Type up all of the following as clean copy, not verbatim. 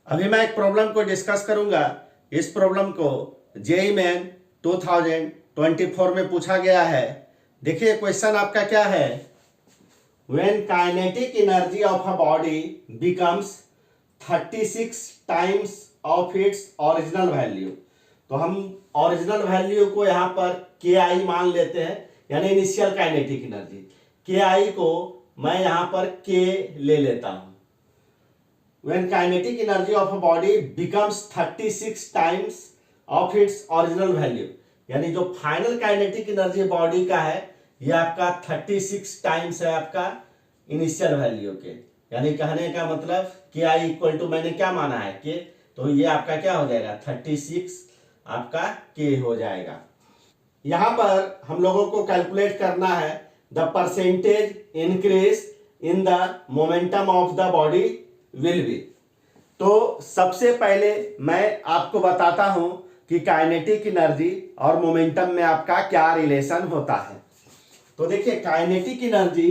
अभी मैं एक प्रॉब्लम को डिस्कस करूंगा। इस प्रॉब्लम को जेईई मेन 2024 में पूछा गया है। देखिए क्वेश्चन आपका क्या है, when kinetic energy of a body becomes 36 times of its original value. तो हम ओरिजिनल वैल्यू को यहाँ पर के आई मान लेते हैं, यानी इनिशियल काइनेटिक एनर्जी। के आई को मैं यहाँ पर के ले लेता हूँ। When kinetic energy of a body becomes 36 times of its original value, यानी जो फाइनल काइनेटिक एनर्जी बॉडी का है ये आपका 36 टाइम्स है आपका इनिशियल वैल्यू के। यानी कहने का मतलब के आई इक्वल टू मैंने क्या माना है के, तो ये आपका क्या हो जाएगा 36 आपका के हो जाएगा। यहां पर हम लोगों को कैलकुलेट करना है the percentage increase in the momentum of the body will be. तो सबसे पहले मैं आपको बताता हूं कि काइनेटिक एनर्जी और मोमेंटम में आपका क्या रिलेशन होता है। तो देखिए काइनेटिक एनर्जी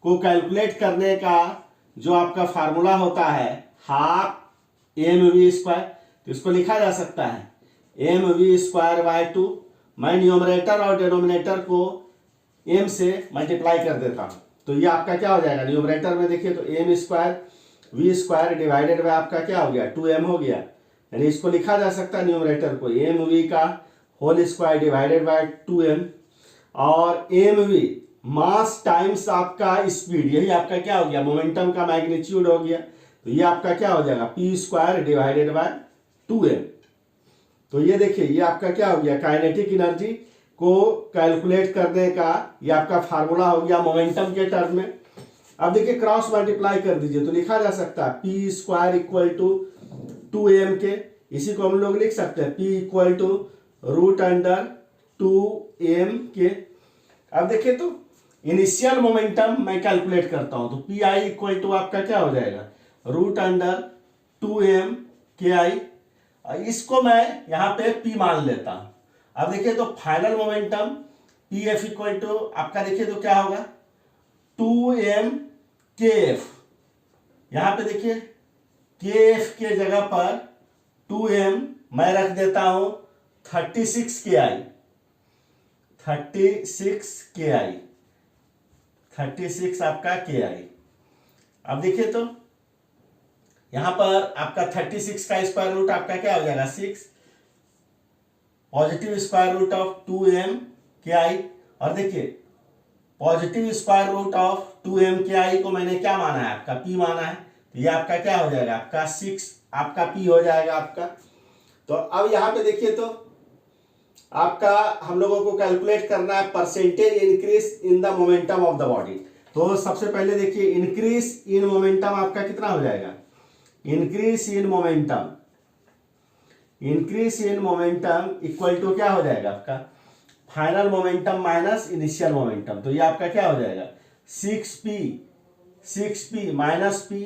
को कैलकुलेट करने का जो आपका फार्मूला होता है हाफ एम वी स्क्वायर, तो इसको लिखा जा सकता है एम वी स्क्वायर बाय 2। मैं न्यूमरेटर और डिनोमिनेटर को एम से मल्टीप्लाई कर देता हूं, तो ये आपका क्या हो जाएगा न्यूमरेटर में देखिए तो m square v square divided by आपका क्या हो गया 2m हो गया। यानी इसको लिखा जा सकता है न्यूमरेटर को एम वी का whole square divided by 2m, और एम वी मास टाइम्स आपका स्पीड, यही आपका क्या हो गया मोमेंटम का मैग्नीट्यूड हो गया। तो ये आपका क्या हो जाएगा P square divided by 2m। तो ये देखिए ये आपका क्या हो गया काइनेटिक एनर्जी को कैलकुलेट करने का ये आपका फार्मूला हो गया मोमेंटम के टर्म में। अब देखिए क्रॉस मल्टीप्लाई कर दीजिए तो लिखा जा सकता है P square equal to 2m के, इसी को हम लोग लिख सकते हैं p equal to root under 2m के। अब देखिए तो इनिशियल मोमेंटम मैं कैलकुलेट करता हूं तो पी आई इक्वल टू आपका क्या हो जाएगा रूट अंडर 2m के आई, इसको मैं यहाँ पे p मान लेता हूं। अब देखिए तो final momentum p f equal to आपका देखिए तो क्या होगा 2m के एफ। यहां पे देखिए के एफ के जगह पर 2m मैं रख देता हूं 36 के आई, 36 के आई, 36 आपका के आई। अब देखिए तो यहां पर आपका 36 का स्क्वायर रूट आपका क्या हो जाएगा 6, positive square root of 2m के आई, और देखिए positive square root of 2m के आई को मैंने क्या माना है आपका p माना है, तो ये आपका क्या हो जाएगा आपका 6 आपका p हो जाएगा आपका। तो अब यहाँ पे देखिए तो आपका हम लोगों को कैलकुलेट करना है percentage increase in the momentum of the body. तो सबसे पहले देखिए इंक्रीज इन मोमेंटम आपका कितना हो जाएगा increase in momentum, increase in momentum equal to क्या हो जाएगा आपका final momentum minus initial momentum. तो ये आपका क्या हो जाएगा 6p minus p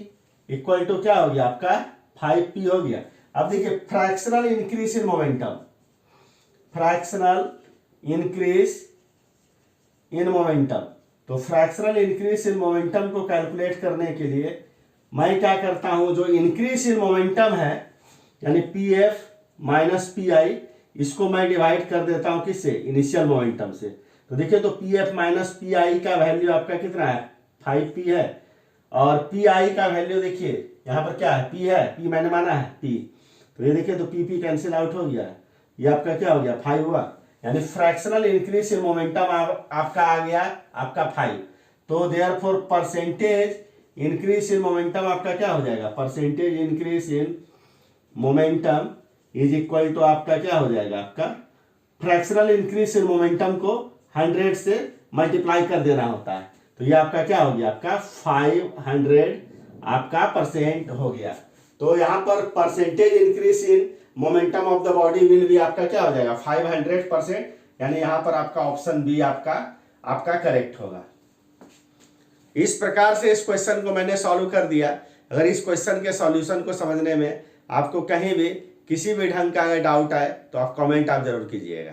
equal to क्या हो गया आपका 5p हो गया। अब देखिए fractional increase in momentum, fractional increase in momentum, तो फ्रैक्शनल इंक्रीज इन मोमेंटम को कैलकुलेट करने के लिए मैं क्या करता हूं जो इंक्रीज इन मोमेंटम है यानी P F minus P I, इसको मैं डिवाइड कर देता हूं किससे इनिशियल मोमेंटम से। तो देखिए तो P F minus P I का वैल्यू आपका कितना है 5p है, और पी आई का वैल्यू देखिए यहां पर क्या है p है, p मैंने माना है p, तो ये देखिए तो p कैंसिल आउट हो गया, ये आपका क्या हो गया 5 हुआ। यानी फ्रैक्शनल इंक्रीज इन मोमेंटम आपका आ गया आपका 5। तो therefore percentage increase in momentum आपका क्या हो जाएगा percentage increase in momentum is equal to आपका क्या हो जाएगा आपका फ्रैक्शनल इंक्रीज इन मोमेंटम को 100 से मल्टीप्लाई कर देना होता है। तो ये आपका क्या हो गया आपका 500 आपका परसेंट हो गया। तो यहां पर percentage increase in momentum of the body will भी आपका क्या हो जाएगा 500%, यानी यहां पर आपका ऑप्शन बी आपका करेक्ट होगा। इस प्रकार से इस क्वेश्चन को मैंने सॉल्व कर दिया। अगर इस क्वेश्चन के सॉल्यूशन को समझने में आपको कहीं भी किसी भी ढंग का अगर डाउट आए तो आप कमेंट आप जरूर कीजिएगा।